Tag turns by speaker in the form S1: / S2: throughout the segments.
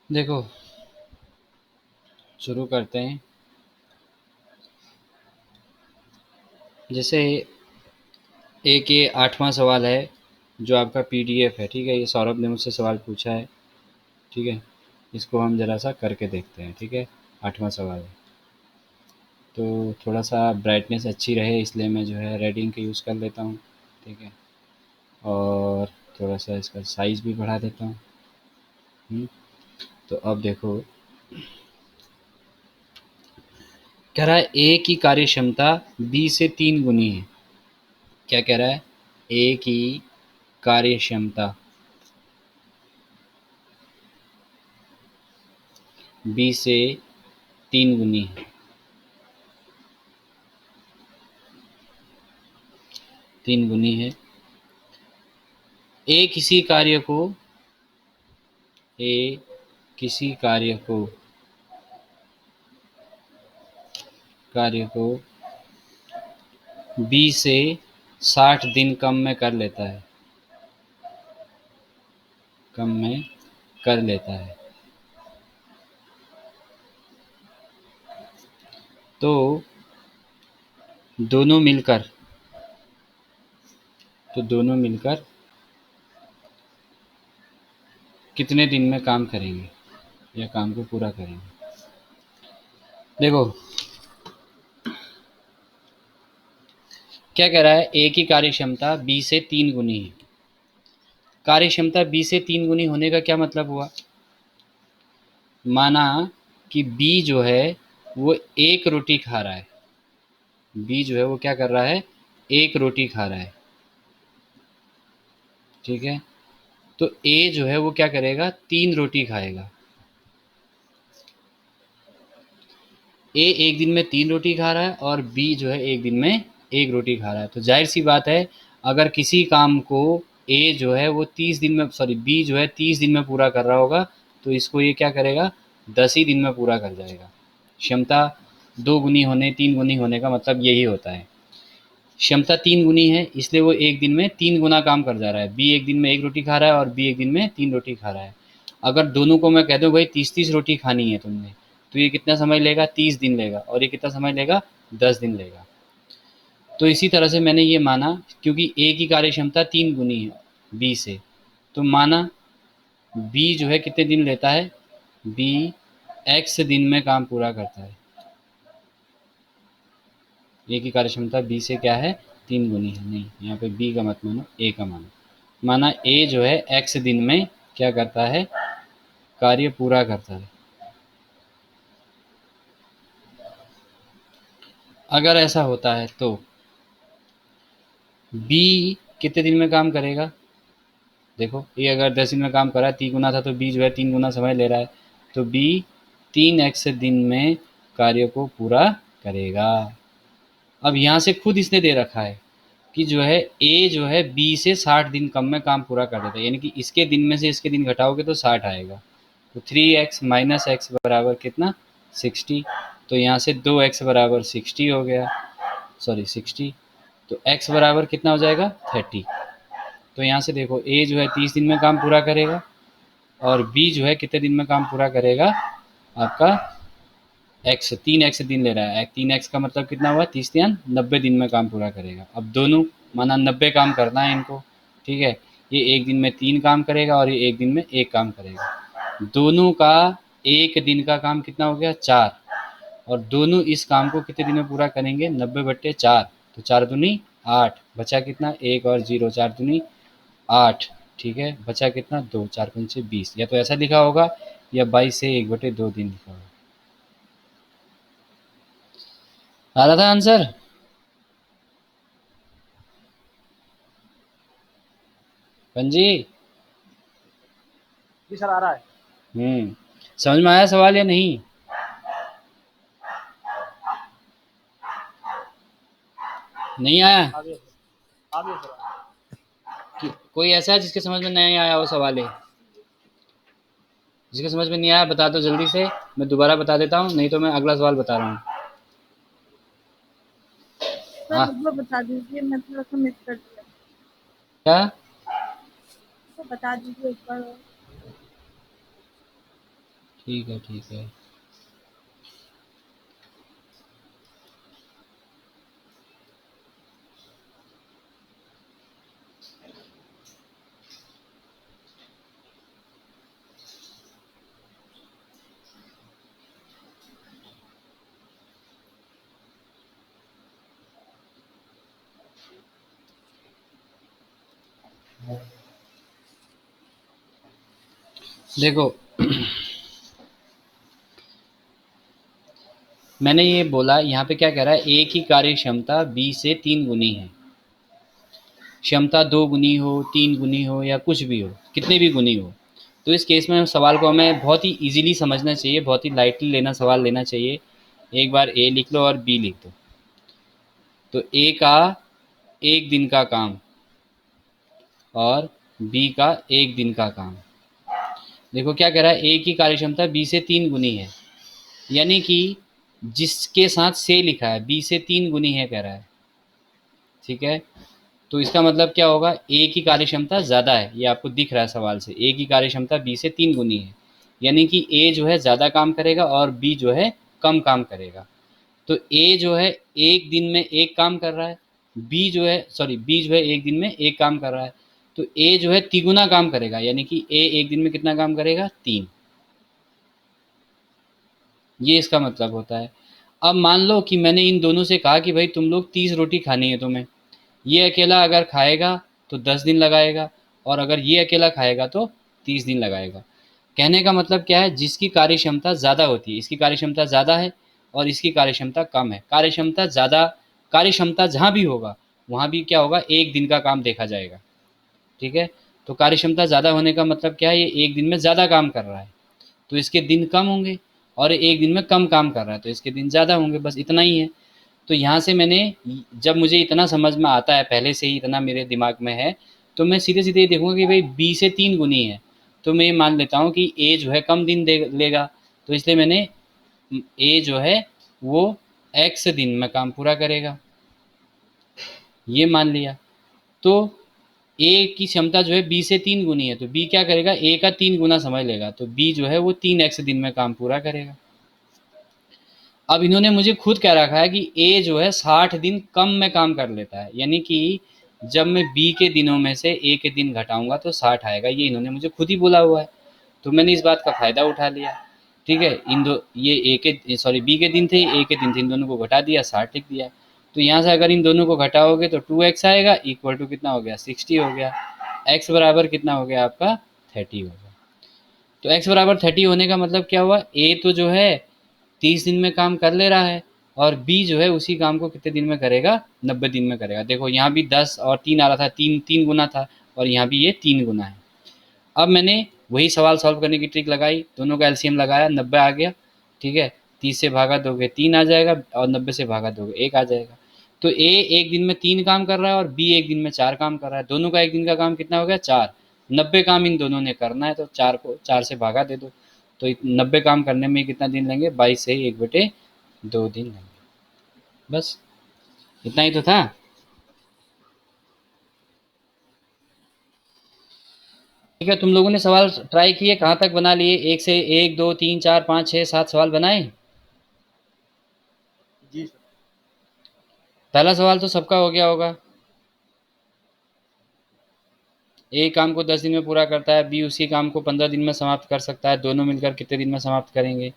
S1: देखो, शुरू करते हैं। जैसे एक ये 8वां सवाल है जो आपका पीडीएफ है, ठीक है? ये सौरभ ने मुझसे सवाल पूछा है, ठीक है? इसको हम ज़रा सा करके देखते हैं, ठीक है? 8वां सवाल है। तो थोड़ा सा ब्राइटनेस अच्छी रहे इसलिए मैं जो है रेड इंक यूज़ कर लेता हूँ, ठीक है? और थोड़ा सा इसका साइज़ भी बढ़ा देता हूँ। तो अब देखो, कह रहा है ए की कार्यक्षमता बी से 3 गुनी है। क्या कह रहा है? ए की कार्यक्षमता बी से 3 गुनी है। 3 गुनी है। ए किसी कार्य को ए किसी कार्य को बी से 60 दिन कम में कर लेता है। कम में कर लेता है। तो दोनों मिलकर कितने दिन में काम करेंगे या काम को पूरा करेंगे? देखो, क्या कह रहा है? ए की कार्यक्षमता बी से 3 गुनी है। कार्यक्षमता बी से 3 गुनी होने का क्या मतलब हुआ? माना कि बी जो है वो एक रोटी खा रहा है। बी जो है वो क्या कर रहा है? एक रोटी खा रहा है, ठीक है? तो ए जो है वो क्या करेगा? 3 रोटी खाएगा। ए एक दिन में 3 रोटी खा रहा है और बी जो है एक दिन में एक रोटी खा रहा है। तो जाहिर सी बात है, अगर किसी काम को ए जो है वो 30 दिन में, सॉरी, बी जो है 30 दिन में पूरा कर रहा होगा, तो इसको ये क्या करेगा? 10 ही दिन में पूरा कर जाएगा। क्षमता 2 गुनी होने, 3 गुनी होने का मतलब यही होता है। क्षमता 3 गुनी है इसलिए वो एक दिन में 3 गुना काम कर जा रहा है। बी एक दिन में एक रोटी खा रहा है और बी एक दिन में 3 रोटी खा रहा है। अगर दोनों को मैं कह दूँ भाई 30-30 रोटी खानी है तुमने, तो ये कितना समय लेगा? 30 दिन लेगा। और ये कितना समय लेगा? 10 दिन लेगा। तो इसी तरह से मैंने ये माना, क्योंकि ए की कार्यक्षमता 3 गुनी है बी से, तो माना बी जो है कितने दिन लेता है? बी एक्स दिन में काम पूरा करता है। ए की कार्यक्षमता बी से क्या है? 3 गुनी है। नहीं, यहाँ पे बी का मत मानो, ए का मानो। माना ए जो है एक्स दिन में क्या करता है? कार्य पूरा करता है। अगर ऐसा होता है तो बी कितने दिन में काम करेगा? देखो, ए अगर 10 दिन में काम कर रहा है, 3 गुना था, तो बी जो है 3 गुना समय ले रहा है। तो बी 3x दिन में कार्य को पूरा करेगा। अब यहाँ से खुद इसने दे रखा है कि जो है ए जो है बी से 60 दिन कम में काम पूरा कर देता है, यानी कि इसके दिन में से इसके दिन घटाओगे तो 60 आएगा। तो 3x माइनस एक्स बराबर कितना? 60। तो यहाँ से 2x बराबर 60 हो गया, सॉरी 60। तो x बराबर कितना हो जाएगा? 30। तो यहाँ से देखो, ए जो है 30 दिन में काम पूरा करेगा और बी जो है कितने दिन में काम पूरा करेगा? आपका एक्स 3x दिन ले रहा है। 3x का मतलब कितना हुआ? 30 या 90 दिन में काम पूरा करेगा। अब दोनों, माना 90 काम करना है इनको, ठीक है? ये एक दिन में 3 काम करेगा और ये एक दिन में 1 काम करेगा। दोनों का एक दिन का काम कितना हो गया? 4। और दोनों इस काम को कितने दिन में पूरा करेंगे? 90/4। तो 4 दूनी 8, बचा कितना? 1 और 0, 4 दूनी 8, ठीक है? बचा कितना? 2, 4 पंचे 20। या तो ऐसा लिखा होगा या 22 से 1/2 दिन लिखा होगा। आ रहा था आंसर? पंजी?
S2: जी सर, आ रहा है।
S1: समझ में आया सवाल या नहीं? नहीं आया?
S2: आगे सर, आगे सर।
S1: कोई ऐसा है जिसके समझ में नहीं आया वो सवाल है? जिसके समझ में नहीं आया बता दो जल्दी से, मैं दोबारा बता देता हूँ, नहीं तो मैं अगला सवाल बता रहा हूँ।
S3: सर
S1: हाँ,
S3: एक बार बता दीजिए, मैं थोड़ा सा मिस कर दिया।
S1: क्या?
S3: तो बता दीजिए एक बार और।
S1: ठीक है, ठीक है। देखो, मैंने ये बोला यहाँ पे क्या कह रहा है, ए की कार्य क्षमता बी से 3 गुनी है। क्षमता 2 गुनी हो, 3 गुनी हो या कुछ भी हो, कितने भी गुनी हो, तो इस केस में सवाल को हमें बहुत ही इजीली समझना चाहिए, बहुत ही लाइटली सवाल लेना चाहिए। एक बार ए लिख लो और बी लिख दो। तो ए का 1 दिन का काम और बी का 1 दिन का काम। देखो क्या कह रहा है, ए की कार्यक्षमता बी से 3 गुनी है, यानी कि जिसके साथ से लिखा है बी से 3 गुनी है कह रहा है। ठीक है, तो इसका मतलब क्या होगा, ए की कार्यक्षमता ज़्यादा है, ये आपको दिख रहा है सवाल से, ए की कार्यक्षमता बी से 3 गुनी है, यानी कि ए जो है ज़्यादा काम करेगा और बी जो है कम काम करेगा। तो ए जो है 1 दिन में 1 काम कर रहा है, बी जो है 1 दिन में 1 काम कर रहा है, तो ए जो है तिगुना काम करेगा, यानी कि ए 1 दिन में कितना काम करेगा, 3। ये इसका मतलब होता है। अब मान लो कि मैंने इन दोनों से कहा कि भाई तुम लोग 30 रोटी खानी है तुम्हें, ये अकेला अगर खाएगा तो 10 दिन लगाएगा, और अगर ये अकेला खाएगा तो 30 दिन लगाएगा। कहने का मतलब क्या है, जिसकी कार्यक्षमता ज़्यादा होती है, इसकी कार्यक्षमता ज़्यादा है और इसकी कार्यक्षमता कम है। कार्यक्षमता ज़्यादा, कार्यक्षमता जहाँ भी होगा वहाँ भी क्या होगा, 1 दिन का काम देखा जाएगा। ठीक है, तो कार्यक्षमता ज़्यादा होने का मतलब क्या है, ये 1 दिन में ज़्यादा काम कर रहा है तो इसके दिन कम होंगे, और 1 दिन में कम काम कर रहा है तो इसके दिन ज़्यादा होंगे, बस इतना ही है। तो यहाँ से मैंने, जब मुझे इतना समझ में आता है, पहले से ही इतना मेरे दिमाग में है, तो मैं सीधे सीधे ये देखूँगा कि भाई बी से 3 गुनी है, तो मैं ये मान लेता हूँ कि ए जो है कम दिन दे लेगा, तो इसलिए मैंने ए जो है वो एक्स दिन में काम पूरा करेगा, ये मान लिया। तो ए की क्षमता जो है बी से 3 गुनी है, तो बी क्या करेगा, ए का 3 गुना समझ लेगा, तो बी जो है वो 3x दिन में काम पूरा करेगा। अब इन्होंने मुझे खुद कह रखा है कि ए जो है 60 दिन कम में काम कर लेता है, यानी कि जब मैं बी के दिनों में से ए के दिन घटाऊंगा तो 60 आएगा, ये इन्होंने मुझे खुद ही बोला हुआ है, तो मैंने इस बात का फ़ायदा उठा लिया। ठीक है, इन दो, ये ए के सॉरी बी के दिन थे, ए के दिन थे, इन दोनों को घटा दिया, 60 लिख दिया। तो यहाँ से अगर इन दोनों को घटाओगे तो 2x आएगा, इक्वल टू कितना हो गया, 60 हो गया। x बराबर कितना हो गया आपका, 30 हो गया। तो x बराबर 30 होने का मतलब क्या हुआ, ए तो जो है 30 दिन में काम कर ले रहा है, और बी जो है उसी काम को कितने दिन में करेगा, 90 दिन में करेगा। देखो यहाँ भी 10 और 3 आ रहा था, 3 गुना था, और यहाँ भी ये 3 गुना है। अब मैंने वही सवाल सॉल्व करने की ट्रिक लगाई, दोनों का एलसीएम लगाया, 90 आ गया। ठीक है, 30 से भागा दोगे 3 आ जाएगा, और 90 से भागा दोगे 1 आ जाएगा। तो ए 1 दिन में 3 काम कर रहा है और बी 1 दिन में 4 काम कर रहा है, दोनों का 1 दिन का काम कितना हो गया, 4। 90 काम इन दोनों ने करना है, तो 4 को 4 से भागा दे दो, तो 90 काम करने में कितना दिन लेंगे, 22 से 1/2 दिन लेंगे। बस इतना ही तो था। ठीक है, तुम लोगों ने सवाल ट्राई किए, कहाँ तक बना लिए, 1 से 1 2 3 4 5 6 7 सवाल बनाए।
S2: जी सर।
S1: पहला सवाल तो सबका हो गया होगा, ए काम को 10 दिन में पूरा करता है, बी उसी काम को 15 दिन में समाप्त कर सकता है, दोनों मिलकर कितने दिन में समाप्त करेंगे।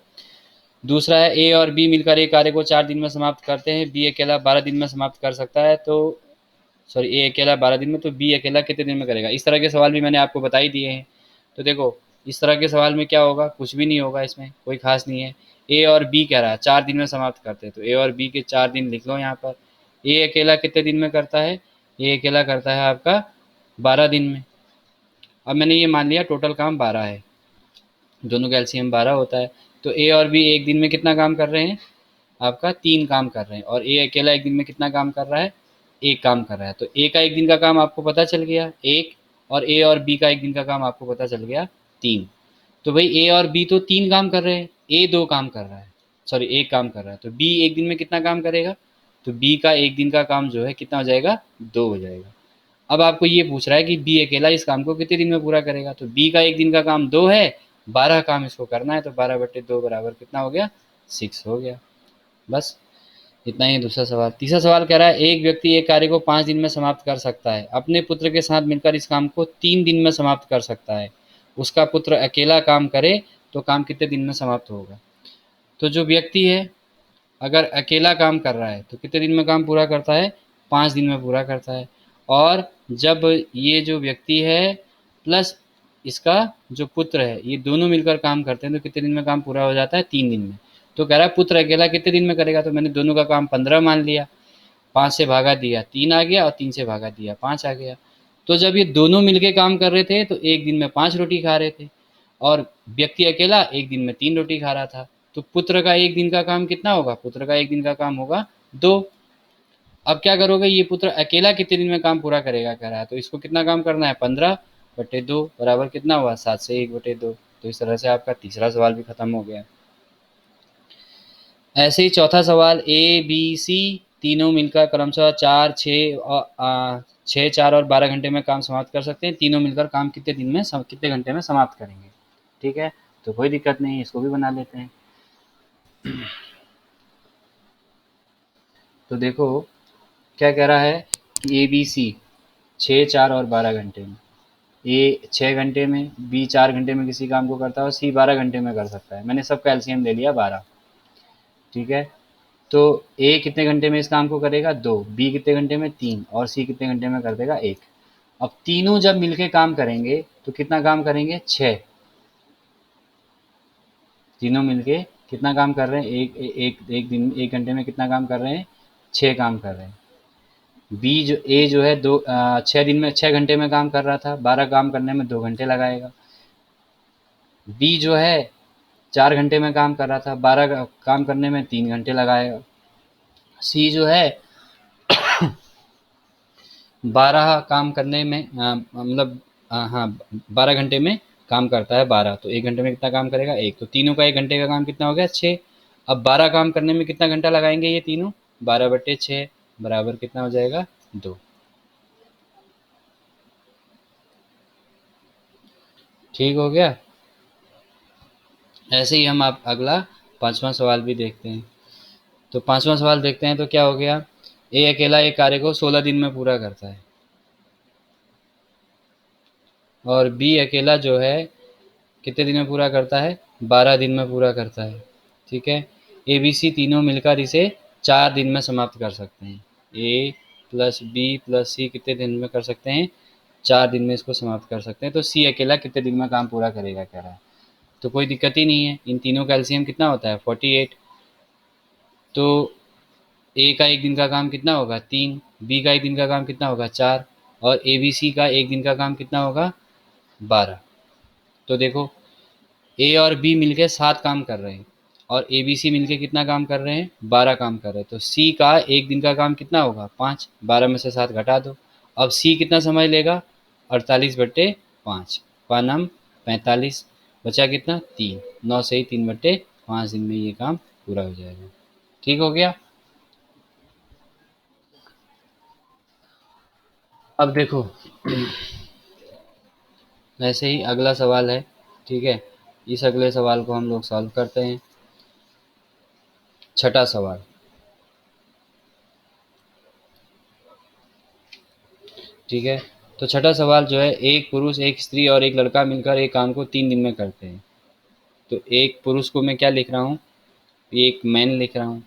S1: दूसरा है, ए और बी मिलकर एक कार्य को 4 दिन में समाप्त करते हैं, बी अकेला 12 दिन में समाप्त कर सकता है, तो सॉरी ए अकेला 12 दिन में, तो बी अकेला कितने दिन में करेगा। इस तरह के सवाल भी मैंने आपको बता ही दिए हैं। तो देखो, इस तरह के सवाल में क्या होगा, कुछ भी नहीं होगा, इसमें कोई खास नहीं है। ए और बी कह रहा है 4 दिन में समाप्त करते हैं, तो ए और बी के 4 दिन लिख लो यहाँ पर। ए अकेला कितने दिन में करता है, ए अकेला करता है आपका 12 दिन में। अब मैंने ये मान लिया टोटल काम 12 है, दोनों का एलसीएम 12 होता है, तो ए और बी 1 दिन में कितना काम कर रहे हैं, आपका 3 काम कर रहे हैं, और ए अकेला 1 दिन में कितना काम कर रहा है, 1 काम कर रहा है। तो ए का 1 दिन का काम आपको पता चल गया 1, और ए और बी का 1 दिन का काम आपको पता चल गया 3। तो भाई ए और बी तो 3 काम कर रहे हैं, ए 2 काम कर रहा है, सॉरी 1 काम कर रहा है, तो बी 1 दिन में कितना काम करेगा, तो बी का 1 दिन का काम जो है कितना हो जाएगा, 2 हो जाएगा। अब आपको ये पूछ रहा है कि बी अकेला इस काम को कितने दिन में पूरा करेगा, तो बी का 1 दिन का काम 2 है 12 काम इसको करना है, तो 12/2 बराबर कितना हो गया, 6 हो गया। बस इतना ही है दूसरा सवाल। तीसरा सवाल कह रहा है एक व्यक्ति एक कार्य को 5 दिन में समाप्त कर सकता है, अपने पुत्र के साथ मिलकर इस काम को 3 दिन में समाप्त कर सकता है। उसका पुत्र अकेला काम करे तो काम कितने दिन में समाप्त होगा। तो जो व्यक्ति है अगर अकेला काम कर रहा है तो कितने दिन में काम पूरा करता है, 5 दिन में पूरा करता है। और जब ये जो व्यक्ति है प्लस इसका जो पुत्र है ये दोनों मिलकर काम करते हैं तो कितने दिन में काम पूरा हो जाता है, 3 दिन में। तो कह रहा है पुत्र अकेला कितने दिन में करेगा, तो मैंने दोनों का काम 15 मान लिया, 5 से भागा दिया 3 आ गया और 3 से भागा दिया 5 आ गया। तो जब ये दोनों मिलके काम कर रहे थे तो एक दिन में 5 रोटी खा रहे थे और व्यक्ति अकेला एक दिन में 3 रोटी खा रहा था। तो पुत्र का एक दिन का काम कितना होगा, पुत्र का एक दिन का काम होगा 2। अब क्या करोगे, ये पुत्र अकेला कितने दिन में काम पूरा करेगा कह रहा है, तो इसको कितना काम करना है, 15/2 बराबर कितना हुआ, 7 से 1/2। तो इस तरह से आपका तीसरा सवाल भी खत्म हो गया। ऐसे ही चौथा सवाल, ए बी सी तीनों मिलकर क्रमशः 6, 4 और 12 घंटे में काम समाप्त कर सकते हैं। तीनों मिलकर काम कितने दिन में कितने घंटे में समाप्त करेंगे। ठीक है, तो कोई दिक्कत नहीं, इसको भी बना लेते हैं। तो देखो क्या कह रहा है कि ए बी सी 6, 4 और 12 घंटे में, ए 6 घंटे में, बी 4 घंटे में किसी काम को करता है और सी 12 घंटे में कर सकता है। मैंने सबका एलसीएम ले लिया 12। ठीक है, तो ए कितने घंटे में इस काम को करेगा, 2, बी कितने घंटे में, 3 और सी कितने घंटे में कर देगा, 1। अब तीनों जब मिलके काम करेंगे तो कितना काम करेंगे, 6। तीनों मिलके कितना काम कर रहे हैं, एक दिन एक घंटे में कितना काम कर रहे हैं, 6 काम कर रहे हैं। बी जो ए जो है 6 दिन में 6 घंटे में काम कर रहा था, 12 काम करने में 2 घंटे लगाएगा। बी जो है 4 घंटे में काम कर रहा था, 12 काम करने में 3 घंटे लगाएगा। सी जो है 12 काम करने में मतलब हाँ 12 घंटे में काम करता है 12, तो 1 घंटे में कितना काम करेगा, 1। तो तीनों का 1 घंटे का काम कितना हो गया, 6। अब 12 काम करने में कितना घंटा लगाएंगे ये तीनों, 12/6 बराबर कितना हो जाएगा, 2। ठीक हो गया। ऐसे ही हम आप अगला 5वां सवाल भी देखते हैं। तो 5वां सवाल देखते हैं तो क्या हो गया, ए अकेला एक कार्य को 16 दिन में पूरा करता है और बी अकेला जो है कितने दिन में पूरा करता है, 12 दिन में पूरा करता है। ठीक है, ए बी सी तीनों मिलकर इसे 4 दिन में समाप्त कर सकते हैं। ए प्लस बी प्लस सी कितने दिन में कर सकते हैं, 4 दिन में इसको समाप्त कर सकते हैं। तो सी अकेला कितने दिन में काम पूरा करेगा कह रहा है, तो कोई दिक्कत ही नहीं है। इन तीनों का एलसीएम कितना होता है, 48। तो ए का एक दिन का काम कितना होगा, 3, बी का एक दिन का काम कितना होगा, 4 और ए बी सी का एक दिन का काम कितना होगा, 12। तो देखो ए और बी मिलके 7 काम कर रहे हैं और ए बी सी मिलके कितना काम कर रहे हैं, 12 काम कर रहे हैं। तो सी का एक दिन का काम कितना होगा, 5, 12 में से 7 घटा दो। अब सी कितना समय लेगा, 48/5, पानम 45, बचा कितना, 3, 9 से ही 3/5 दिन में ये काम पूरा हो जाएगा। ठीक हो गया। अब देखो वैसे ही अगला सवाल है। ठीक है, इस अगले सवाल को हम लोग सॉल्व करते हैं। छठा सवाल, ठीक है। तो छठा सवाल जो है, एक पुरुष एक स्त्री और एक लड़का मिलकर एक काम को 3 दिन में करते हैं। तो एक पुरुष को मैं क्या लिख रहा हूँ, एक मैन लिख रहा हूँ।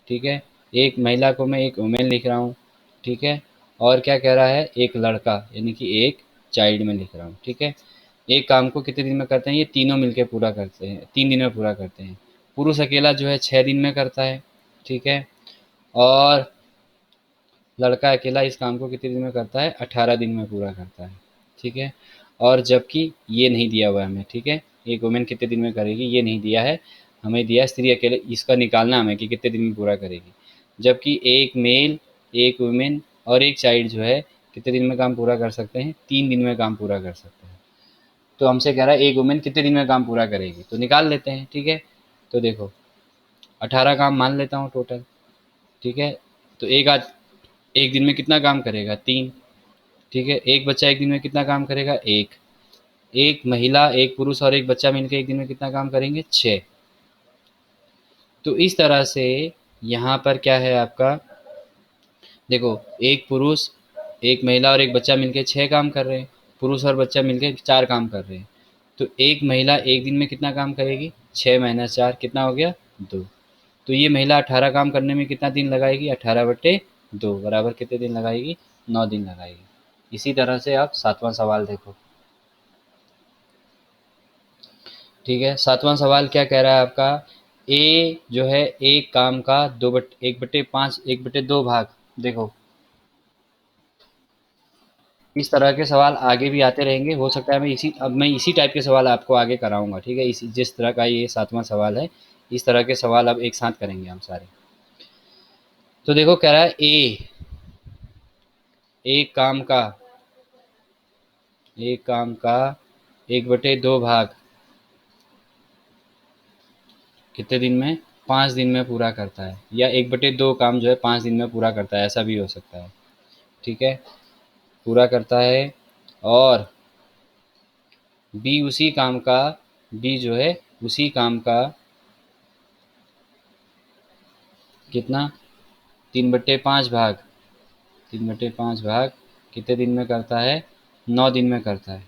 S1: ठीक है, एक महिला को मैं एक वुमेन लिख रहा हूँ। ठीक है, और क्या कह रहा है, एक लड़का यानी कि एक चाइल्ड में लिख रहा हूँ। ठीक है, एक काम को कितने दिन में करते हैं, ये तीनों मिलकर पूरा करते हैं, 3 दिन में पूरा करते हैं। पुरुष अकेला जो है 6 दिन में करता है। ठीक है, और लड़का अकेला इस काम को कितने दिन में करता है, 18 दिन में पूरा करता है। ठीक है, और जबकि ये नहीं दिया हुआ है हमें। ठीक है, एक वुमेन कितने दिन में करेगी ये नहीं दिया है, हमें दिया स्त्री अकेले, इसका निकालना हमें कि कितने दिन में पूरा करेगी। जबकि एक मेल, एक वुमेन और एक चाइल्ड जो है कितने दिन में काम पूरा कर सकते हैं, 3 दिन में काम पूरा कर सकते हैं। तो हमसे कह रहा है एक वुमेन कितने दिन में काम पूरा करेगी, तो निकाल लेते हैं। ठीक है, तो देखो 18 काम मान लेता हूँ टोटल। ठीक है, तो एक दिन में कितना काम करेगा, 3। ठीक है, एक बच्चा एक दिन में कितना काम करेगा, 1। एक महिला, एक पुरुष और एक बच्चा मिलकर एक दिन में कितना काम करेंगे? 6। तो इस तरह से यहाँ पर क्या है आपका, देखो एक पुरुष, एक महिला और एक बच्चा मिलकर 6 काम कर रहे हैं, पुरुष और बच्चा मिलकर 4 काम कर रहे हैं। तो एक महिला एक दिन में कितना काम करेगी? 6 माइनस 4 कितना हो गया? 2। तो ये महिला 18 काम करने में कितना दिन लगाएगी? 18/2 बराबर कितने दिन लगाएगी? 9 दिन लगाएगी। इसी तरह से आप 7वां सवाल देखो। ठीक है, 7वां सवाल क्या कह रहा है आपका? ए जो है एक काम का 1/5 1/2 भाग। देखो इस तरह के सवाल आगे भी आते रहेंगे, हो सकता है मैं इसी टाइप के सवाल आपको आगे कराऊंगा। ठीक है, इसी जिस तरह का ये 7वां सवाल है, इस तरह के सवाल अब एक साथ करेंगे हम सारे। तो देखो कह रहा है एक काम का 1/2 भाग कितने दिन में? 5 दिन में पूरा करता है, या 1/2 काम जो है 5 दिन में पूरा करता है, ऐसा भी हो सकता है। ठीक है, पूरा करता है। और बी जो है उसी काम का कितना? 3/5 भाग, 3/5 भाग कितने दिन में करता है? 9 दिन में करता है।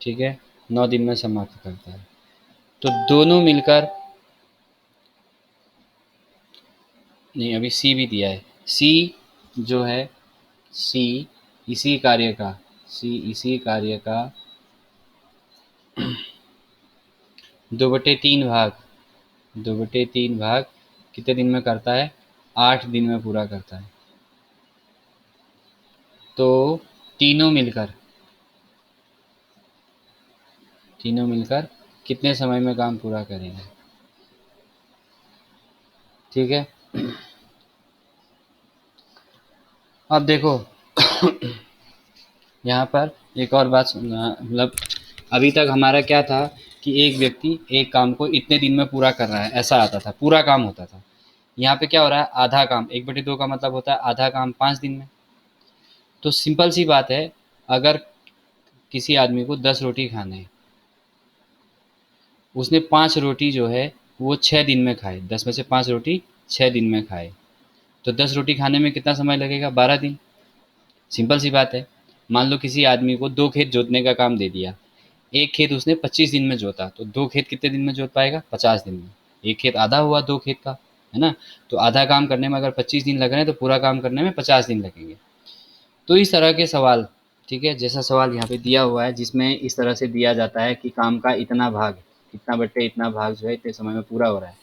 S1: ठीक है, 9 दिन में समाप्त करता है। तो दोनों मिलकर, नहीं अभी सी भी दिया है, सी जो है, सी इसी कार्य का सी इसी कार्य का 2/3 भाग कितने दिन में करता है? 8 दिन में पूरा करता है। तो तीनों मिलकर कितने समय में काम पूरा करेंगे? ठीक है, अब देखो यहाँ पर एक और बात मतलब अभी तक हमारा क्या था कि एक व्यक्ति एक काम को इतने दिन में पूरा कर रहा है, ऐसा आता था, पूरा काम होता था। यहाँ पे क्या हो रहा है? आधा काम, 1/2 का मतलब होता है आधा काम 5 दिन में। तो सिंपल सी बात है, अगर किसी आदमी को 10 रोटी खाने हैं, उसने 5 रोटी जो है वो 6 दिन में खाए, 10 में से 5 रोटी 6 दिन में खाए, तो 10 रोटी खाने में कितना समय लगेगा? 12 दिन। सिंपल सी बात है। मान लो किसी आदमी को 2 खेत जोतने का काम दे दिया, एक खेत उसने 25 दिन में जोता, तो 2 खेत कितने दिन में जोत पाएगा? 50 दिन में। एक खेत आधा हुआ 2 खेत का, है ना? तो आधा काम करने में अगर 25 दिन लग रहे हैं, तो पूरा काम करने में 50 दिन लगेंगे। तो इस तरह के सवाल, ठीक है, जैसा सवाल यहाँ पे दिया हुआ है जिसमें इस तरह से दिया जाता है कि काम का इतना भाग, इतना बट्टे इतना भाग जो है इतने समय में पूरा हो रहा है,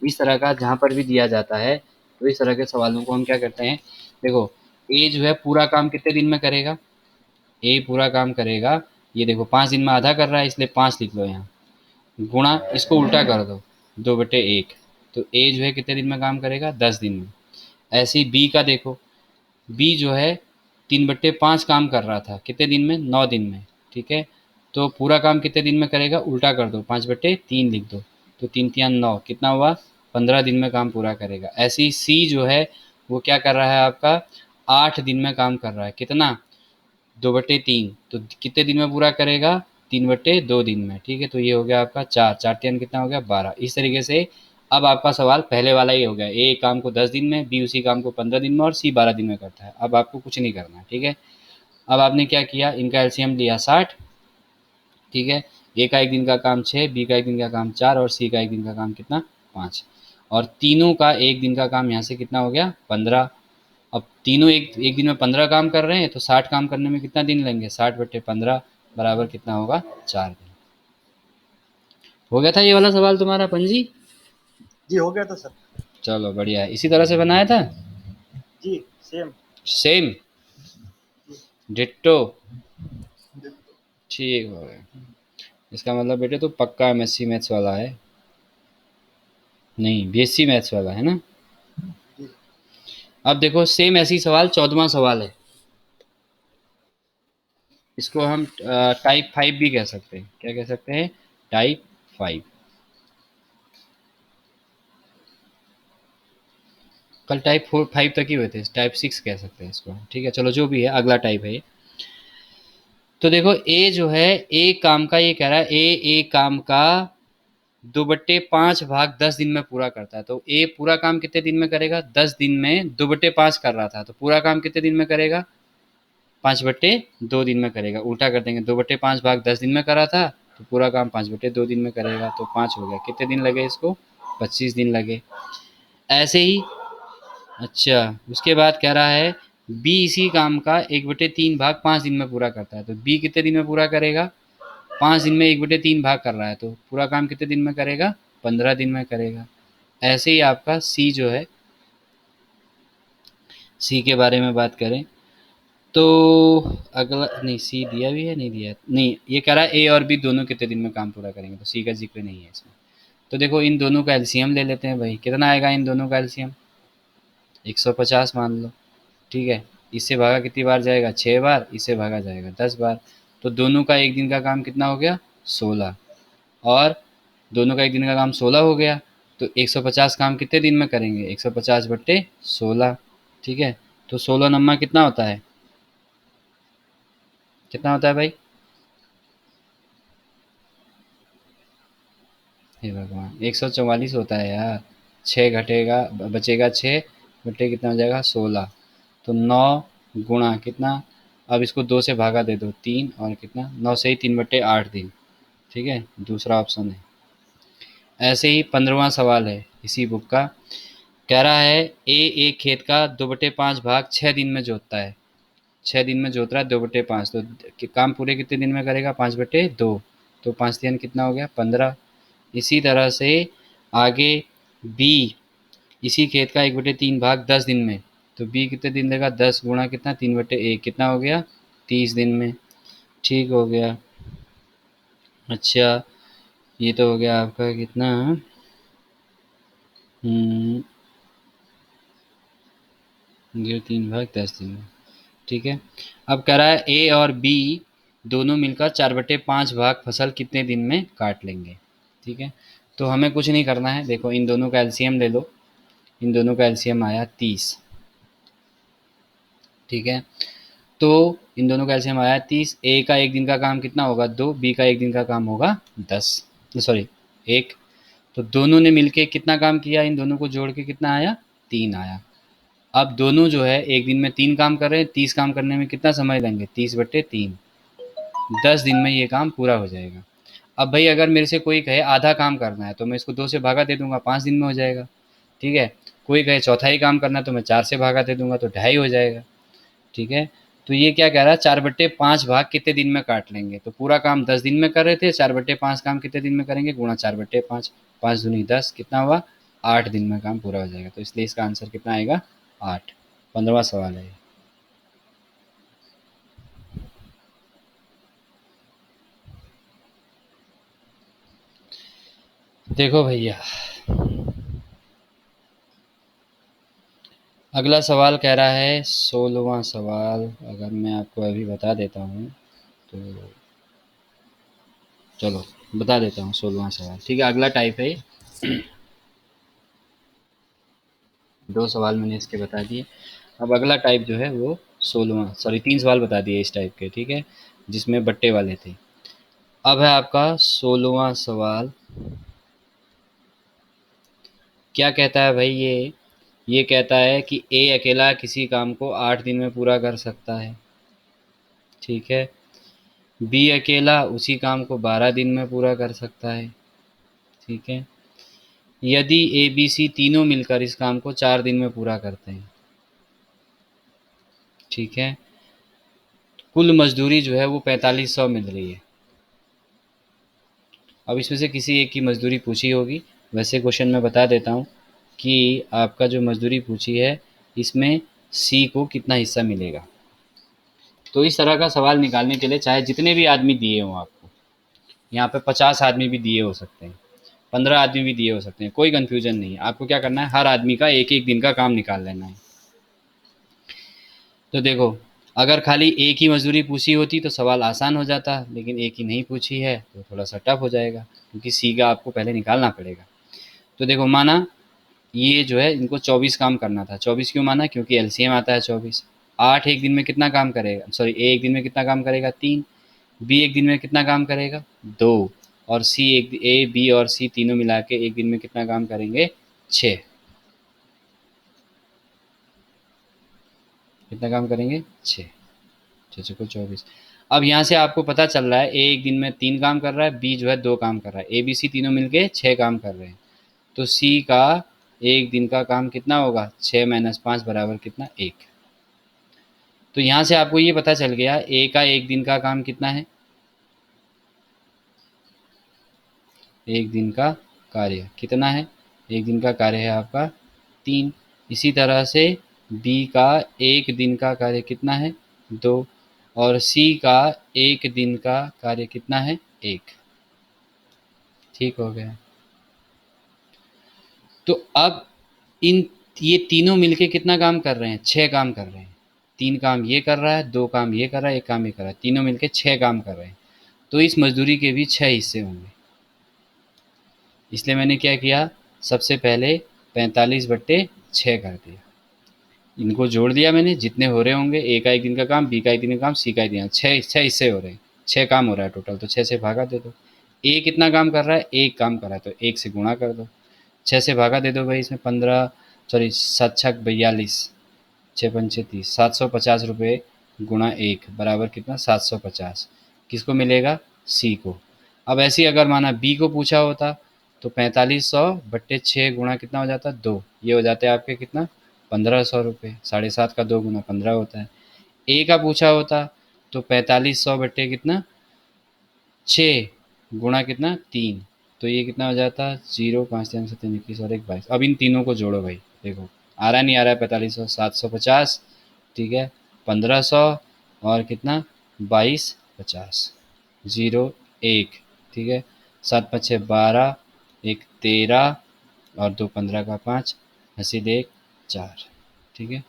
S1: इस तरह का जहाँ पर भी दिया जाता है, तो इस तरह के सवालों को हम क्या करते हैं? देखो ए जो है पूरा काम कितने दिन में करेगा? ए पूरा काम करेगा, ये देखो 5 दिन में आधा कर रहा है, इसलिए 5 लिख लो यहाँ, गुणा इसको उल्टा कर दो, 2/1। तो ए जो है कितने दिन में काम करेगा? 10 दिन में। ऐसे ही बी का देखो, बी जो है 3/5 काम कर रहा था, कितने दिन में? 9 दिन में। ठीक है, तो पूरा काम कितने दिन में करेगा? उल्टा कर दो, 5/3 लिख दो, तो 3×3 = 9, कितना हुआ? 15 दिन में काम पूरा करेगा। ऐसे ही सी जो है वो क्या कर रहा है आपका? 8 दिन में काम कर रहा है, कितना? 2/3, तो कितने दिन में पूरा करेगा? 3/2 दिन में। ठीक है, तो ये हो गया आपका 4, 4×3 कितना हो गया? 12। इस तरीके से अब आपका सवाल पहले वाला ही हो गया, ए काम को 10 दिन में, बी उसी काम को 15 दिन में, और सी 12 दिन में करता है। अब आपको कुछ नहीं करना है। ठीक है, अब आपने क्या किया? इनका एलसीएम लिया 60। ठीक है, ए का एक दिन का काम 6, बी का एक दिन का काम 4, और सी का एक दिन का काम कितना? 5। और तीनों का एक दिन का काम यहाँ से कितना हो गया? 15। अब तीनों एक एक दिन में 15 काम कर रहे हैं, तो 60 काम करने में कितना दिन लेंगे? 60/15 बराबर कितना होगा? 4 दिन। हो गया था ये वाला सवाल तुम्हारा पंजी?
S2: जी हो गया था सर।
S1: चलो बढ़िया है, इसी तरह से बनाया था।
S2: जी सेम।
S1: सेम,
S2: जी
S1: डिट्टो। ठीक हो गया, इसका मतलब बेटे तो पक्का एमएससी मैथ्स वाला है, नहीं बीएससी मैथ्स वाला है ना?
S2: जी
S1: अब देखो सेम ऐसी सवाल 14वां सवाल है, इसको हम टाइप 5 भी कह सकते हैं। क्या कह सकते हैं? टाइप 5। कल टाइप 4 5 तक ही हुए थे, टाइप 6 कह सकते हैं इसको। ठीक है, चलो जो भी है, अगला टाइप है ये। तो देखो ए जो है, एक काम का ये कह रहा है ए एक काम का 2/5 भाग 10 दिन में पूरा करता है। तो ए पूरा काम कितने दिन में करेगा? 10 दिन में 2/5 कर रहा था, तो पूरा काम कितने दिन में करेगा? 5/2 दिन में करेगा। उल्टा कर देंगे, 2/5 भाग 10 दिन में करा था, तो पूरा काम 5/2 दिन में करेगा, तो 5 हो गया। कितने दिन लगे इसको? 25 दिन लगे। ऐसे ही अच्छा, उसके बाद कह रहा है बी इसी काम का 1/3 भाग 5 दिन में पूरा करता है। तो बी कितने दिन में पूरा करेगा? 5 दिन में 1/3 भाग कर रहा है, तो पूरा काम कितने दिन में करेगा? 15 दिन में करेगा। ऐसे ही आपका सी जो है, सी के बारे में बात करें तो अगला नहीं, सी दिया भी है, नहीं दिया नहीं, ये कह रहा है ए और बी दोनों कितने दिन में काम पूरा करेंगे, तो सी का जिक्र नहीं है इसमें। तो देखो इन दोनों का एलसीएम ले लेते हैं भाई। कितना आएगा इन दोनों का एलसीएम? 150 मान लो, ठीक है। इससे भागा कितनी बार जाएगा? 6 बार। इससे भागा जाएगा 10 बार। तो दोनों का एक दिन का काम कितना हो गया? 16। और दोनों का एक दिन का काम 16 हो गया, तो 150 काम कितने दिन में करेंगे? 150/16, ठीक है। तो 16 नम्मा कितना होता है? कितना होता है भाई? हे भगवान, 144 होता है यार। 6 घटेगा, बचेगा 6 बटे कितना हो जाएगा? 16। तो 9 गुणा कितना? अब इसको 2 से भागा दे दो, 3 और कितना? 9 से ही 3/8 दिन, ठीक है। दूसरा ऑप्शन है। ऐसे ही 15वां सवाल है इसी बुक का। कह रहा है ए एक खेत का 2/5 भाग 6 दिन में जोतता है। 6 दिन में जोत रहा है 2/5, तो काम पूरे कितने दिन में करेगा? 5/2। तो 5 कितना हो गया? 15। इसी तरह से आगे बी इसी खेत का 1/3 भाग 10 दिन में, तो बी कितने दिन देगा? 10 गुणा कितना? 3/1, कितना हो गया? 30 दिन में, ठीक हो गया। अच्छा, ये तो हो गया आपका कितना? 3 भाग 10 दिन में, ठीक है। अब कह रहा है ए और बी दोनों मिलकर 4/5 भाग फसल कितने दिन में काट लेंगे, ठीक है। तो हमें कुछ नहीं करना है। देखो इन दोनों का एलसीएम ले लो। इन दोनों का एलसीएम आया 30, ठीक है। तो इन दोनों का एलसीएम आया 30। ए का एक दिन का काम कितना होगा? 2। बी का एक दिन का काम होगा 10, सॉरी 1। तो दोनों ने मिलके कितना काम किया? इन दोनों को जोड़ के कितना आया? 3 आया। अब दोनों जो है एक दिन में 3 काम कर रहे हैं। 30 काम करने में कितना समय लेंगे? 30/3, 10 दिन में ये काम पूरा हो जाएगा। अब भाई अगर मेरे से कोई कहे आधा काम करना है, तो मैं इसको 2 से भागा दे दूंगा, 5 दिन में हो जाएगा, ठीक है। कोई कहे चौथाई काम करना है, तो मैं 4 से भागा दे दूंगा, तो 2.5 हो जाएगा, ठीक है। तो ये क्या कह रहा है? 4/5 भाग कितने दिन में काट लेंगे? तो पूरा काम 10 दिन में कर रहे थे, 4/5 काम कितने दिन में करेंगे? गुणा 4/5, 5 दूनी 10, कितना हुआ? 8 दिन में काम पूरा हो जाएगा। तो इसलिए इसका आंसर कितना आएगा? 8। 15वां सवाल है। देखो भैया, अगला सवाल कह रहा है 16वां सवाल। अगर मैं आपको अभी बता देता हूँ तो चलो बता देता हूँ 16वां सवाल, ठीक है। अगला टाइप है, 2 सवाल मैंने इसके बता दिए। अब अगला टाइप जो है वो 16वां, सॉरी 3 सवाल बता दिए इस टाइप के, ठीक है, जिसमें बट्टे वाले थे। अब है आपका 16वां सवाल। क्या कहता है भाई ये कहता है कि ए अकेला किसी काम को 8 दिन में पूरा कर सकता है, ठीक है। बी अकेला उसी काम को 12 दिन में पूरा कर सकता है, ठीक है। यदि ए बी सी तीनों मिलकर इस काम को 4 दिन में पूरा करते हैं, ठीक है। कुल मजदूरी जो है वो 4500 मिल रही है। अब इसमें से किसी एक की मजदूरी पूछी होगी। वैसे क्वेश्चन में बता देता हूँ कि आपका जो मजदूरी पूछी है इसमें सी को कितना हिस्सा मिलेगा। तो इस तरह का सवाल निकालने के लिए चाहे जितने भी आदमी दिए हों आपको, यहाँ पे 50 आदमी भी दिए हो सकते हैं, 15 आदमी भी दिए हो सकते हैं, कोई कन्फ्यूजन नहीं है। आपको क्या करना है? हर आदमी का एक एक दिन का काम निकाल लेना है। तो देखो, अगर खाली एक ही मजदूरी पूछी होती तो सवाल आसान हो जाता, लेकिन एक ही नहीं पूछी है तो थोड़ा सा टफ हो जाएगा, क्योंकि सी का आपको पहले निकालना पड़ेगा। तो देखो, माना ये जो है इनको 24 काम करना था। 24 क्यों माना? क्योंकि एलसीएम आता है 24। 8 एक दिन में कितना काम करेगा? सॉरी, ए एक दिन में कितना काम करेगा? 3। बी एक दिन में कितना काम करेगा, 2, और सी एक, ए बी और सी तीनों मिला के एक दिन में कितना काम करेंगे, 6। कितना काम करेंगे, 6, 6 को 24। अब यहाँ से आपको पता चल रहा है ए एक दिन में 3 काम कर रहा है, बी जो है 2 काम कर रहा है, ए बी सी तीनों मिलके 6 काम कर रहे हैं। तो सी का एक दिन का काम कितना होगा, 6 - 5 बराबर कितना, 1। तो यहाँ से आपको ये पता चल गया ए का एक दिन का काम कितना है, एक दिन का कार्य कितना है, एक दिन का कार्य है आपका 3। इसी तरह से बी का एक दिन का कार्य कितना है, 2, और सी का एक दिन का कार्य कितना है, 1। ठीक हो गया। तो अब इन ये तीनों मिलके कितना काम कर रहे हैं, 6 काम कर रहे हैं। 3 काम ये कर रहा है, 2 काम ये कर रहा है, 1 काम ये कर रहा है, तीनों मिलके 6 काम कर रहे हैं। तो इस मजदूरी के भी 6 हिस्से होंगे। इसलिए मैंने क्या किया, सबसे पहले 45/6 कर दिया, इनको जोड़ दिया मैंने, जितने हो रहे होंगे, ए का एक दिन का काम, बी का एक दिन का काम, सी का एक दिन का, 6 हिस्से हो रहे हैं, 6 काम हो रहा है टोटल, तो 6 से भागा दे दो। ए कितना काम कर रहा है, 1 काम कर रहा है, तो 1 से गुणा कर दो। 6 से भागा दे दो भाई, इसमें 15, सॉरी 7 छक 42, 6 पंचे 30, 750 रुपये गुणा 1 बराबर कितना, 750। किसको मिलेगा, सी को। अब ऐसे ही अगर माना बी को पूछा होता तो 4500/6 गुणा कितना हो जाता, 2, ये हो जाते हैं आपके कितना, 1500 रुपये। 7.5 का 2 गुना 15 होता है। ए का पूछा होता तो 4500 कितना, 6 गुणा कितना, 3, तो ये कितना हो जाता, 0, 5 3 7 21 और 1 22। अब इन तीनों को जोड़ो भाई, देखो आ रहा नहीं आ रहा है, 4500, 750, ठीक है, 1500 और कितना, 2250, 0 1, ठीक है, 7 5 6 12, 1 13 और 2 15 का 5, हंसी दे 4, ठीक है।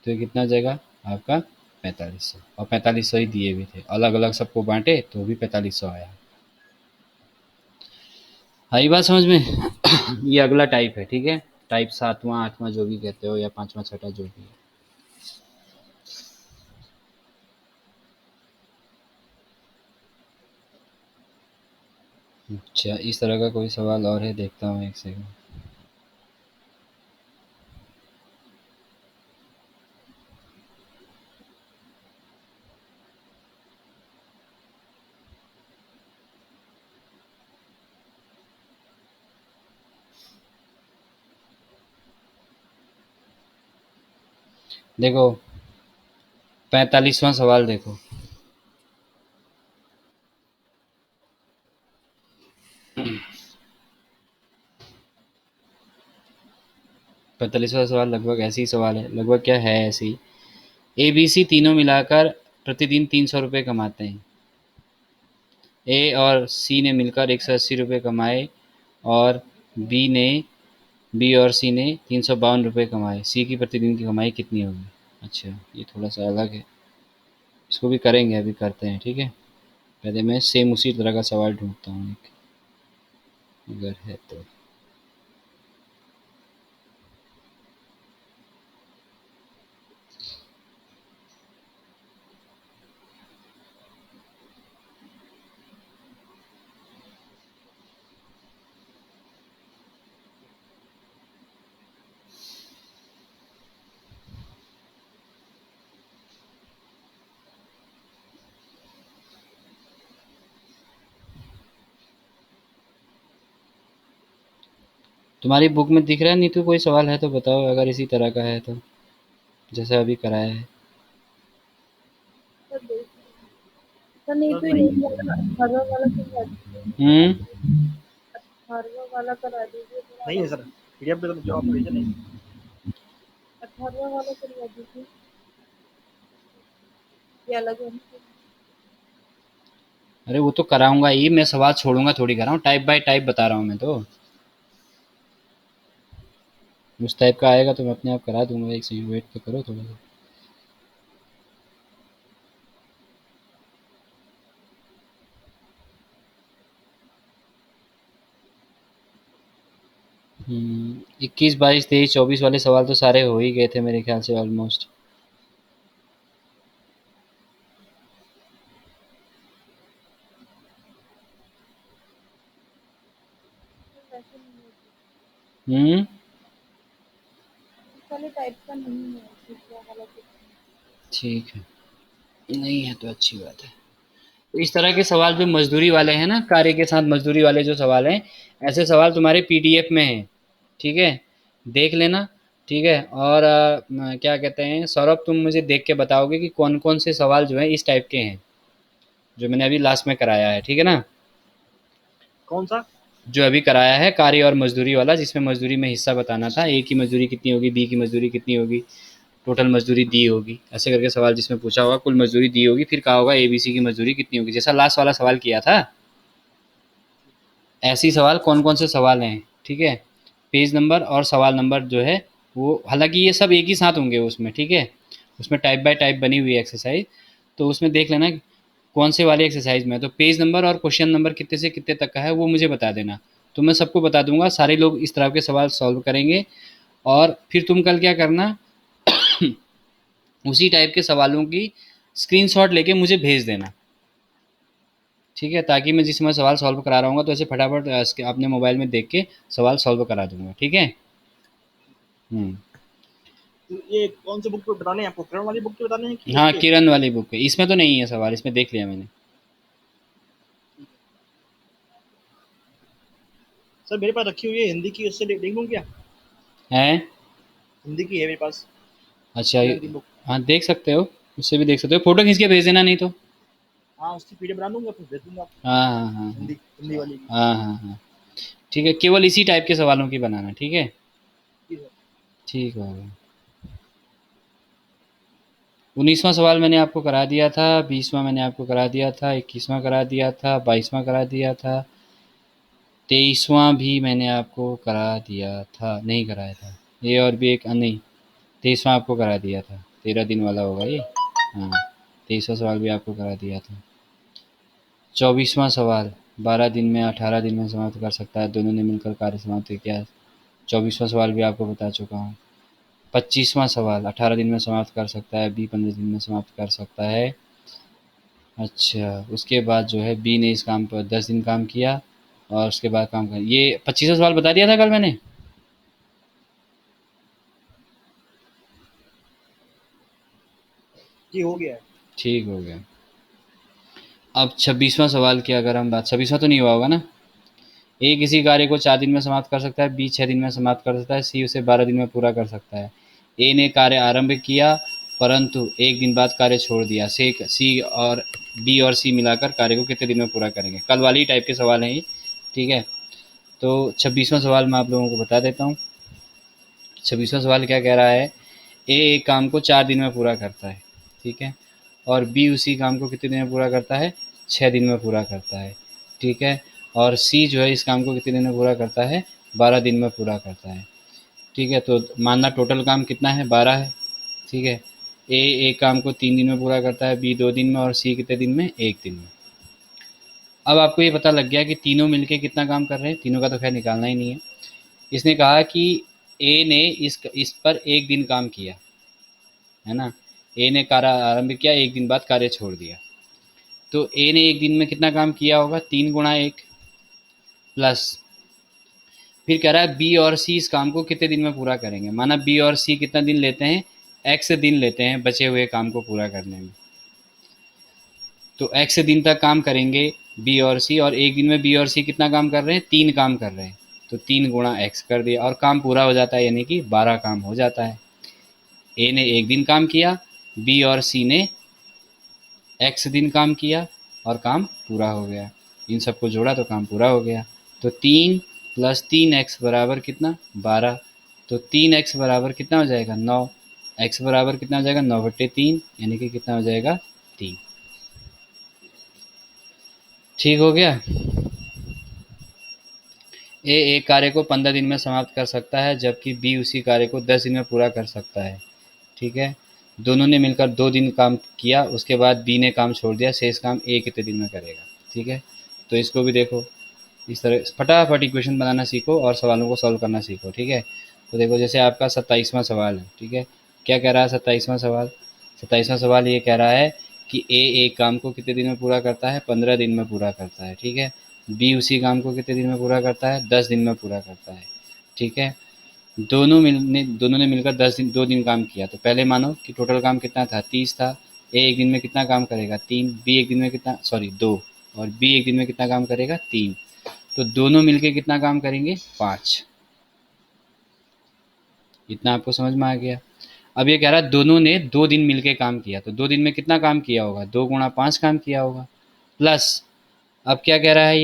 S1: तो ये कितना हो जाएगा आपका, 4500, और 4500 ही दिए भी थे, अलग अलग सबको बांटे तो भी 4500 आया। आई बात समझ में? ये अगला टाइप है, ठीक है, टाइप 7वां 8वां जो भी कहते हो, या 5वां 6वां जो भी है। अच्छा, इस तरह का कोई सवाल और है, देखता हूँ एक सेकंड। देखो 45वां सवाल देखो, 45वां सवाल लगभग ऐसे ही सवाल है, लगभग क्या है ऐसे ही। ए बी सी तीनों मिलाकर प्रतिदिन 300 रुपये कमाते हैं। ए और सी ने मिलकर 180 रुपये कमाए, और बी ने बी और सी ने 352 रुपये कमाए। सी की प्रतिदिन की कमाई कितनी होगी। अच्छा, ये थोड़ा सा अलग है, इसको भी करेंगे, अभी करते हैं, ठीक है। पहले मैं सेम उसी तरह का सवाल ढूंढता हूँ एक, अगर है तो। तुम्हारी बुक में दिख रहा है नीतू, कोई सवाल है तो बताओ, अगर इसी तरह का है तो, जैसा अभी कराया है।
S3: सर देख, सर नहीं तो
S2: नहीं,
S3: यही वाला 18वां वाला करवा दीजिए,
S1: हम्म।
S3: 18वां वाला करा दीजिए
S2: नहीं है
S3: थोड़ा।
S2: सर, पीडीएफ पे तो जो आप भेजे नहीं।
S3: 18वां वाला करवा दीजिए, ये अलग है ना।
S1: अरे वो तो कराऊंगा ही, मैं सवाल छोड़ूंगा थोड़ी, कराऊँ, टाइप बाय टाइप बता रहा हूँ मैं तो। उस टाइप का आएगा तो मैं अपने आप करा दूंगा, एक सेकंड वेट तो करो थोड़ा सा। हम्म, 21 22 23 24 वाले सवाल तो सारे हो ही गए थे मेरे ख्याल से ऑलमोस्ट।
S3: ऐसे नहीं है,
S1: हम्म,
S3: इस वाले टाइप का नहीं है, दूसरा वाला कुछ।
S1: ठीक है, नहीं है तो अच्छी बात है। तो इस तरह के सवाल जो मजदूरी वाले हैं ना, कार्य के साथ मजदूरी वाले जो सवाल हैं, ऐसे सवाल तुम्हारे पीडीएफ में हैं, ठीक है, देख लेना। ठीक है, और क्या कहते हैं सौरभ, तुम मुझे देख के बताओगे कि कौन कौन से सवाल जो हैं इस टाइप के हैं, जो मैंने अभी लास्ट में कराया है, ठीक है ना।
S2: कौन सा?
S1: जो अभी कराया है कार्य और मजदूरी वाला, जिसमें मजदूरी में हिस्सा बताना था, ए की मजदूरी कितनी होगी, बी की मजदूरी कितनी होगी, टोटल मजदूरी दी होगी, ऐसे करके सवाल जिसमें पूछा होगा कुल मजदूरी दी होगी, फिर कहा होगा एबीसी की मजदूरी कितनी होगी, जैसा लास्ट वाला सवाल किया था। ऐसे ही सवाल कौन कौन से सवाल हैं, ठीक है, पेज नंबर और सवाल नंबर जो है वो, हालांकि ये सब एक ही साथ होंगे उसमें, ठीक है, उसमें टाइप बाय टाइप बनी हुई है एक्सरसाइज, तो उसमें देख लेना कौन से वाले एक्सरसाइज में है। तो पेज नंबर और क्वेश्चन नंबर कितने से कितने तक का है वो मुझे बता देना, तो मैं सबको बता दूंगा, सारे लोग इस तरह के सवाल सॉल्व करेंगे। और फिर तुम कल क्या करना, उसी टाइप के सवालों की स्क्रीनशॉट लेके मुझे भेज देना, ठीक है, ताकि मैं जिस समय सवाल सॉल्व करा रहा हूँ तो ऐसे फटाफट अपने मोबाइल में देख के सवाल सॉल्व करा दूंगा, ठीक है। हम्म।
S2: तो ये कौन से बुक पे बताने हैं आपको? किरण वाली बुक पे बताने हैं कि
S1: हाँ,
S2: इसके?
S1: किरण वाली बुक है, इसमें तो नहीं है सवाल, इसमें देख लिया मैंने।
S2: सर मेरे पास रखी हुई है हिंदी की, उससे देख लूँ क्या?
S1: है,
S2: हिंदी की है मेरे पास,
S1: अच्छा,
S2: किरण की बुक।
S1: हाँ देख सकते हो, उससे भी देख सकते हो, फोटो खींच के भेज देना नहीं तो।
S2: हाँ, उसकी पीडीएफ बना दूंगा, फिर भेज दूंगा आपको।
S1: हाँ हाँ हाँ
S2: हिंदी हिंदी वाली की।
S1: हाँ हाँ हाँ हाँ, ठीक है, केवल इसी टाइप के सवालों की बनाना, ठीक है।
S2: जी सर।
S1: ठीक होगा। 19वां सवाल मैंने आपको करा दिया था, 20वां मैंने आपको करा दिया था, 21वां करा दिया था, 22वां करा दिया था, 23वां भी मैंने आपको करा दिया था, नहीं कराया था, ये और भी एक नहीं, 23वां आपको करा दिया था, 13 दिन वाला होगा ये, हाँ, 23वां सवाल भी आपको करा दिया था। 24वां सवाल, 12 दिन में 18 दिन में समाप्त कर सकता है, दोनों ने मिलकर कार्य समाप्त किया, 24वां सवाल भी आपको बता चुका हूँ। 25वां सवाल, 18 दिन में समाप्त कर सकता है, बी 15 दिन में समाप्त कर सकता है। अच्छा, उसके बाद जो है बी ने इस काम पर 10 दिन काम किया, और उसके बाद काम कर, ये 25वां सवाल बता दिया था कल मैंने।
S2: जी हो गया है।
S1: ठीक हो गया। अब 26वां सवाल की अगर हम बात, 26वां तो नहीं हुआ होगा ना। ए किसी कार्य को 4 दिन में समाप्त कर सकता है, बी 6 दिन में समाप्त कर सकता है, सी उसे 12 दिन में पूरा कर सकता है। ए ने कार्य आरंभ किया परंतु एक दिन बाद कार्य छोड़ दिया, सी और बी और सी मिलाकर कार्य को कितने दिन में पूरा करेंगे, कल वाली टाइप के सवाल हैं ये, ठीक है। तो 26वां सवाल मैं आप लोगों को बता देता हूँ। 26वां सवाल क्या कह रहा है, ए एक काम को 4 दिन में पूरा करता है, ठीक है, और बी उसी काम को कितने दिन में पूरा करता है, 6 दिन में पूरा करता है, ठीक है, और सी जो है इस काम को कितने दिन में पूरा करता है, 12 दिन में पूरा करता है, ठीक है। तो मानना टोटल काम कितना है, 12 है, ठीक है। ए एक काम को 3 दिन में पूरा करता है, बी 2 दिन में, और सी कितने दिन में, 1 दिन में। अब आपको ये पता लग गया कि तीनों मिलके कितना काम कर रहे हैं, तीनों का तो खैर निकालना ही नहीं है। इसने कहा कि ए ने इस पर 1 दिन काम किया, है ना, ए ने कार्य आरंभ किया, 1 दिन बाद कार्य छोड़ दिया, तो ए ने 1 दिन में कितना काम किया होगा, 3 गुणा 1, प्लस फिर कह रहा है बी और सी इस काम को कितने दिन में पूरा करेंगे, माना बी और सी कितना दिन लेते हैं, एक्स दिन लेते हैं बचे हुए काम को पूरा करने में, तो एक्स दिन तक काम करेंगे बी और सी, और 1 दिन में बी और सी कितना काम कर रहे हैं, 3 काम कर रहे हैं, तो 3 गुणा एक्स कर दिया और काम पूरा हो जाता है, यानी कि 12 काम हो जाता है। ए ने 1 दिन काम किया, बी और सी ने एक्स दिन काम किया, और काम पूरा हो गया, इन सबको जोड़ा तो काम पूरा हो गया। तो 3 + 3x बराबर कितना, 12, तो 3x बराबर कितना हो जाएगा, 9, x बराबर कितना हो जाएगा, 9/3, यानी कि कितना हो जाएगा, 3। ठीक हो गया। ए एक कार्य को 15 दिन में समाप्त कर सकता है, जबकि बी उसी कार्य को 10 दिन में पूरा कर सकता है, ठीक है। दोनों ने मिलकर 2 दिन काम किया, उसके बाद बी ने काम छोड़ दिया, शेष काम ए कितने दिन में करेगा, ठीक है। तो इसको भी देखो, इस तरह फटाफट इक्वेशन बनाना सीखो और सवालों को सॉल्व करना सीखो, ठीक है। तो देखो जैसे आपका 27वां सवाल है, ठीक है, क्या कह रहा है 27वां सवाल, 27वां सवाल ये कह रहा है कि ए एक काम को कितने दिन में पूरा करता है, 15 दिन में पूरा करता है, ठीक है। बी उसी काम को कितने दिन में पूरा करता है, 10 दिन में पूरा करता है। ठीक है, दोनों ने मिलकर 2 दिन काम किया। तो पहले मानो कि टोटल काम कितना था, 30 था। ए एक दिन में कितना काम करेगा, 3। बी एक दिन में कितना, सॉरी 2, और बी एक दिन में कितना काम करेगा, 3। तो दोनों मिलके कितना काम करेंगे, 5। इतना आपको समझ में आ गया। अब ये कह रहा है दोनों ने 2 दिन मिलके काम किया, तो 2 दिन में कितना काम किया होगा, 2 गुणा 5 काम किया होगा। प्लस अब क्या कह रहा है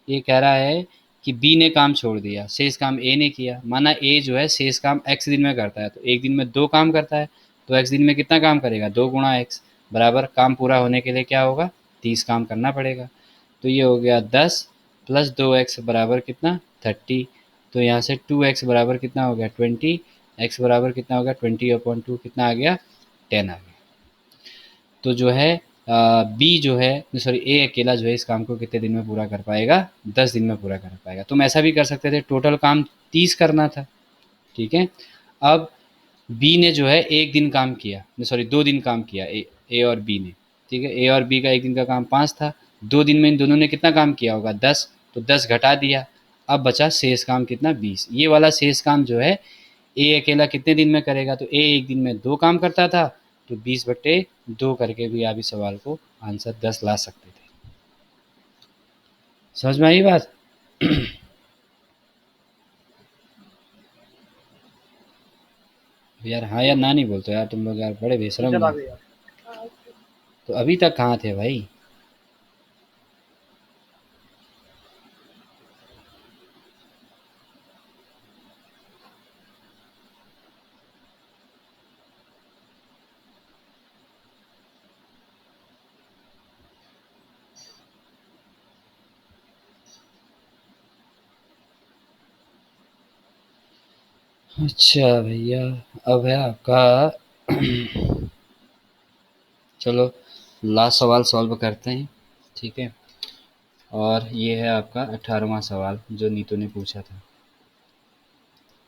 S1: ये कह रहा है कि बी ने काम छोड़ दिया, शेष काम ए ने किया। माना ए जो है शेष काम एक्स दिन में करता है, तो एक दिन में 2 काम करता है, तो एक्स दिन में कितना काम करेगा, 2 गुणा एक्स बराबर काम पूरा होने के लिए क्या होगा, 30 काम करना पड़ेगा। तो ये हो गया 10 प्लस 2x बराबर कितना, 30। तो यहाँ से 2x बराबर कितना हो गया, 20। x बराबर कितना हो गया, 20/2 कितना आ गया, 10 आ गया। तो जो है बी जो है, सॉरी ए अकेला जो है इस काम को कितने दिन में पूरा कर पाएगा, 10 दिन में पूरा कर पाएगा। तुम ऐसा भी कर सकते थे, टोटल काम 30 करना था। ठीक है, अब बी ने जो है एक दिन काम किया, सॉरी 2 दिन काम किया, ए और बी ने। ठीक है, ए और बी का एक दिन का काम 5 था, 2 दिन में इन दोनों ने कितना काम किया होगा, 10। तो 10 घटा दिया, अब बचा शेष काम कितना, 20। ये वाला शेष काम जो है ए अकेला कितने दिन में करेगा, तो ए एक दिन में 2 काम करता था, तो 20/2 करके भी आप इस सवाल को आंसर 10 ला सकते थे। समझ में आई बात? यार हाँ या ना नहीं बोलते यार तुम लोग, यार बड़े बेशरम
S2: टीचर आ
S1: हो।
S2: गए यार।
S3: हाँ ओके।
S1: तो अभी तक कहाँ थे भाई? अच्छा भैया, अब है आपका चलो लास्ट सवाल सॉल्व करते हैं। ठीक है, और ये है आपका 18वां सवाल जो नीतू ने पूछा था।